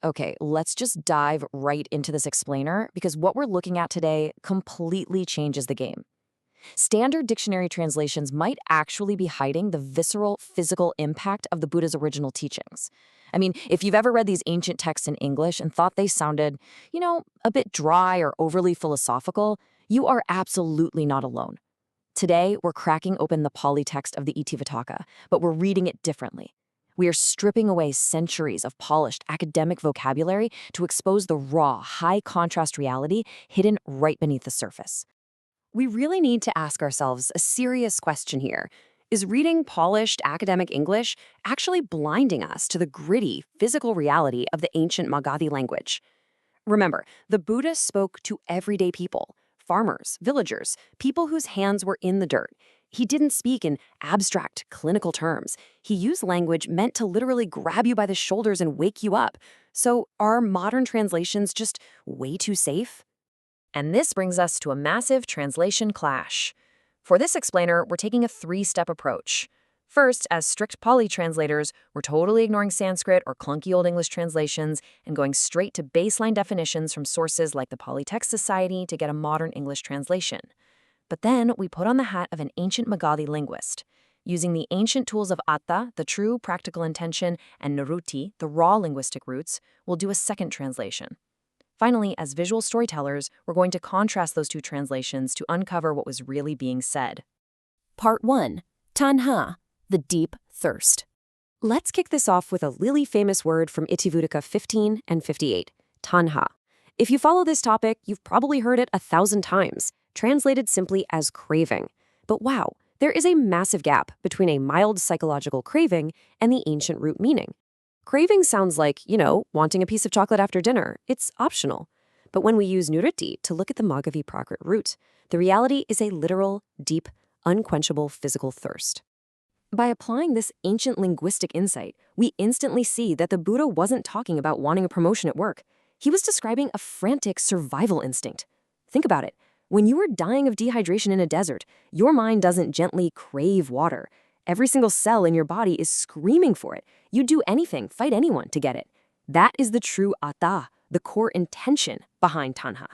Okay, let's just dive right into this explainer because what we're looking at today completely changes the game. Standard dictionary translations might actually be hiding the visceral, physical impact of the Buddha's original teachings. I mean, if you've ever read these ancient texts in English and thought they sounded, a bit dry or overly philosophical, you are absolutely not alone. Today, we're cracking open the Pali text of the Itivuttaka, but we're reading it differently. We are stripping away centuries of polished academic vocabulary to expose the raw, high-contrast reality hidden right beneath the surface. We really need to ask ourselves a serious question here. Is reading polished academic English actually blinding us to the gritty, physical reality of the ancient Magadhi language? Remember, the Buddha spoke to everyday people, farmers, villagers, people whose hands were in the dirt. He didn't speak in abstract, clinical terms. He used language meant to literally grab you by the shoulders and wake you up. So are modern translations just way too safe? And this brings us to a massive translation clash. For this explainer, we're taking a three-step approach. First, as strict Pali translators, we're totally ignoring Sanskrit or clunky Old English translations and going straight to baseline definitions from sources like the Pali Text Society to get a modern English translation. But then we put on the hat of an ancient Magadhi linguist. Using the ancient tools of atta, the true practical intention, and niruti, the raw linguistic roots, we'll do a second translation. Finally, as visual storytellers, we're going to contrast those two translations to uncover what was really being said. Part 1. taṇhā, the deep thirst. Let's kick this off with a really famous word from Itivuttaka 15 and 58, taṇhā. If you follow this topic, you've probably heard it 1,000 times, translated simply as craving. But wow, there is a massive gap between a mild psychological craving and the ancient root meaning. Craving sounds like, wanting a piece of chocolate after dinner. It's optional. But when we use niruti to look at the Magadhi Prakrit root, the reality is a literal, deep, unquenchable physical thirst. By applying this ancient linguistic insight, we instantly see that the Buddha wasn't talking about wanting a promotion at work. He was describing a frantic survival instinct. Think about it. When you are dying of dehydration in a desert, your mind doesn't gently crave water. Every single cell in your body is screaming for it. You'd do anything, fight anyone to get it. That is the true atta, the core intention behind taṇhā.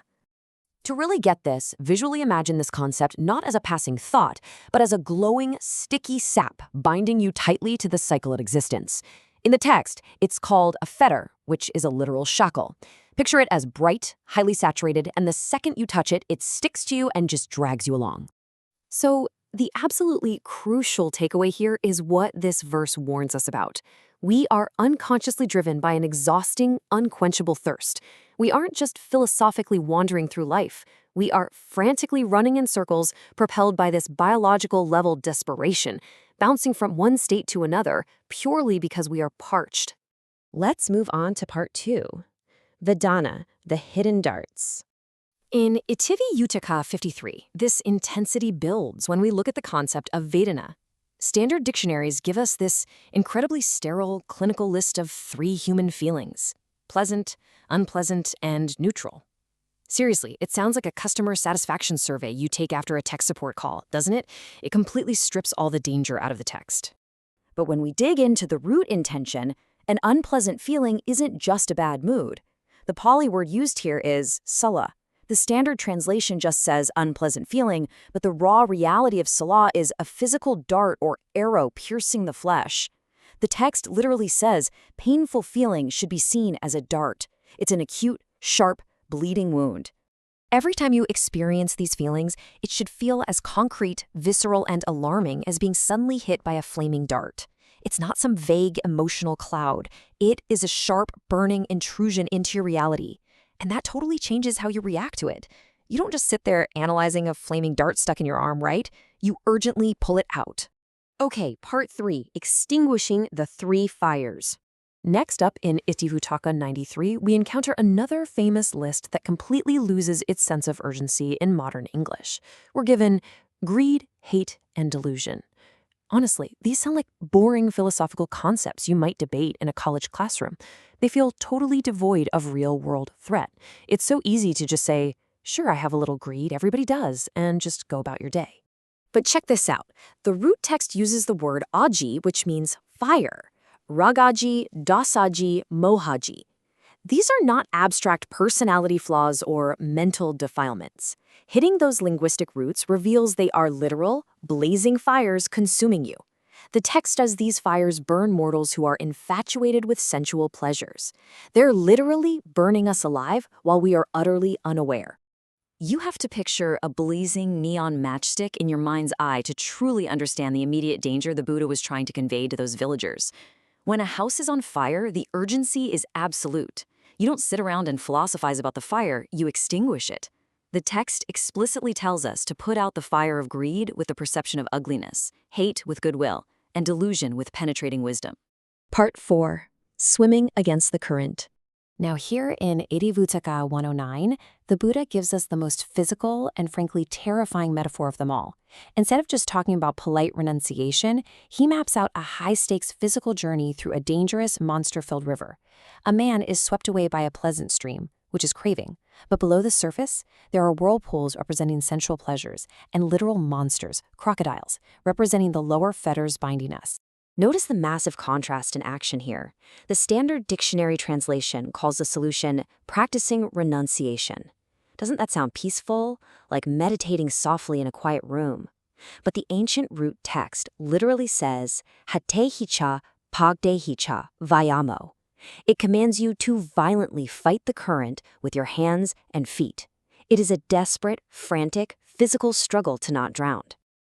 To really get this, visually imagine this concept not as a passing thought, but as a glowing, sticky sap binding you tightly to the cycle of existence. In the text, it's called a fetter, which is a literal shackle. Picture it as bright, highly saturated, and the second you touch it, it sticks to you and just drags you along. So, the absolutely crucial takeaway here is what this verse warns us about. We are unconsciously driven by an exhausting, unquenchable thirst. We aren't just philosophically wandering through life. We are frantically running in circles, propelled by this biological-level desperation, bouncing from one state to another purely because we are parched. Let's move on to part 2. Vedana, the hidden darts. In Itivuttaka 53, this intensity builds when we look at the concept of Vedana. Standard dictionaries give us this incredibly sterile, clinical list of 3 human feelings: pleasant, unpleasant, and neutral. Seriously, it sounds like a customer satisfaction survey you take after a tech support call, doesn't it? It completely strips all the danger out of the text. But when we dig into the root intention, an unpleasant feeling isn't just a bad mood. The Pali word used here is sala. The standard translation just says unpleasant feeling, but the raw reality of sala is a physical dart or arrow piercing the flesh. The text literally says painful feeling should be seen as a dart. It's an acute, sharp, bleeding wound. Every time you experience these feelings, it should feel as concrete, visceral, and alarming as being suddenly hit by a flaming dart. It's not some vague emotional cloud. It is a sharp, burning intrusion into your reality. And that totally changes how you react to it. You don't just sit there analyzing a flaming dart stuck in your arm, right? You urgently pull it out. Okay, part 3, extinguishing the 3 fires. Next up in Itivuttaka 93, we encounter another famous list that completely loses its sense of urgency in modern English. We're given greed, hate, and delusion. Honestly, these sound like boring philosophical concepts you might debate in a college classroom. They feel totally devoid of real-world threat. It's so easy to just say, sure, I have a little greed, everybody does, and just go about your day. But check this out. The root text uses the word aji, which means fire. Ragaji, dasaji, mohaji. These are not abstract personality flaws or mental defilements. Hitting those linguistic roots reveals they are literal, blazing fires consuming you. The text says these fires burn mortals who are infatuated with sensual pleasures. They're literally burning us alive while we are utterly unaware. You have to picture a blazing neon matchstick in your mind's eye to truly understand the immediate danger the Buddha was trying to convey to those villagers. When a house is on fire, the urgency is absolute. You don't sit around and philosophize about the fire, you extinguish it. The text explicitly tells us to put out the fire of greed with the perception of ugliness, hate with goodwill, and delusion with penetrating wisdom. Part 4. Swimming against the current. Now here in Itivuttaka 109, the Buddha gives us the most physical and frankly terrifying metaphor of them all. Instead of just talking about polite renunciation, he maps out a high-stakes physical journey through a dangerous, monster-filled river. A man is swept away by a pleasant stream, which is craving. But below the surface, there are whirlpools representing sensual pleasures, and literal monsters, crocodiles, representing the lower fetters binding us. Notice the massive contrast in action here. The standard dictionary translation calls the solution practicing renunciation. Doesn't that sound peaceful, like meditating softly in a quiet room? But the ancient root text literally says, hate hicha, pagde hicha, vayamo. It commands you to violently fight the current with your hands and feet. It is a desperate, frantic, physical struggle to not drown.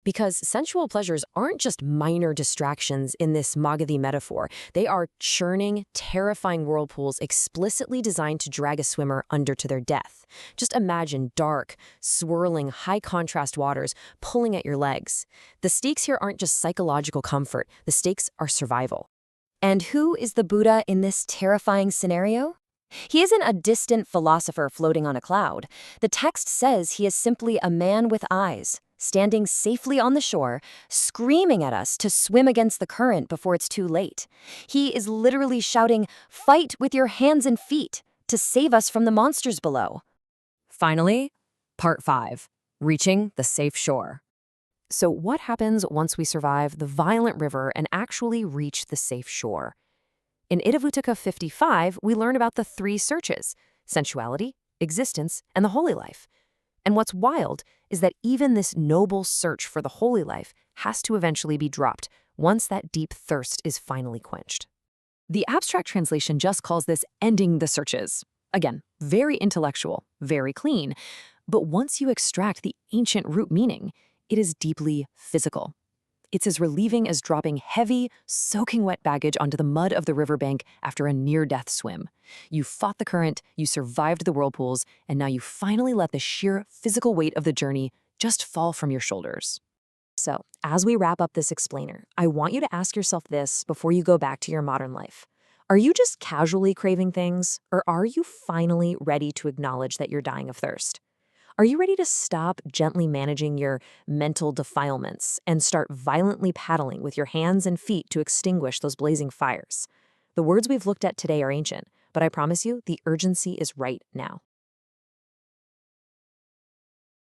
Because sensual pleasures aren't just minor distractions in this Magadhi metaphor. They are churning, terrifying whirlpools explicitly designed to drag a swimmer under to their death. Just imagine dark, swirling, high-contrast waters pulling at your legs. The stakes here aren't just psychological comfort. The stakes are survival. And who is the Buddha in this terrifying scenario? He isn't a distant philosopher floating on a cloud. The text says he is simply a man with eyes, standing safely on the shore, screaming at us to swim against the current before it's too late. He is literally shouting, "Fight with your hands and feet," to save us from the monsters below. Finally, Part 5. Reaching the safe shore. So what happens once we survive the violent river and actually reach the safe shore? In Itivuttaka 55, we learn about the 3 searches: sensuality, existence, and the holy life. And what's wild is that even this noble search for the holy life has to eventually be dropped once that deep thirst is finally quenched. The abstract translation just calls this ending the searches. Again, very intellectual, very clean. But once you extract the ancient root meaning, it is deeply physical. It's as relieving as dropping heavy, soaking wet baggage onto the mud of the riverbank after a near-death swim. You fought the current, you survived the whirlpools, and now you finally let the sheer physical weight of the journey just fall from your shoulders. So, as we wrap up this explainer, I want you to ask yourself this before you go back to your modern life. Are you just casually craving things, or are you finally ready to acknowledge that you're dying of thirst? Are you ready to stop gently managing your mental defilements and start violently paddling with your hands and feet to extinguish those blazing fires? The words we've looked at today are ancient, but I promise you the urgency is right now.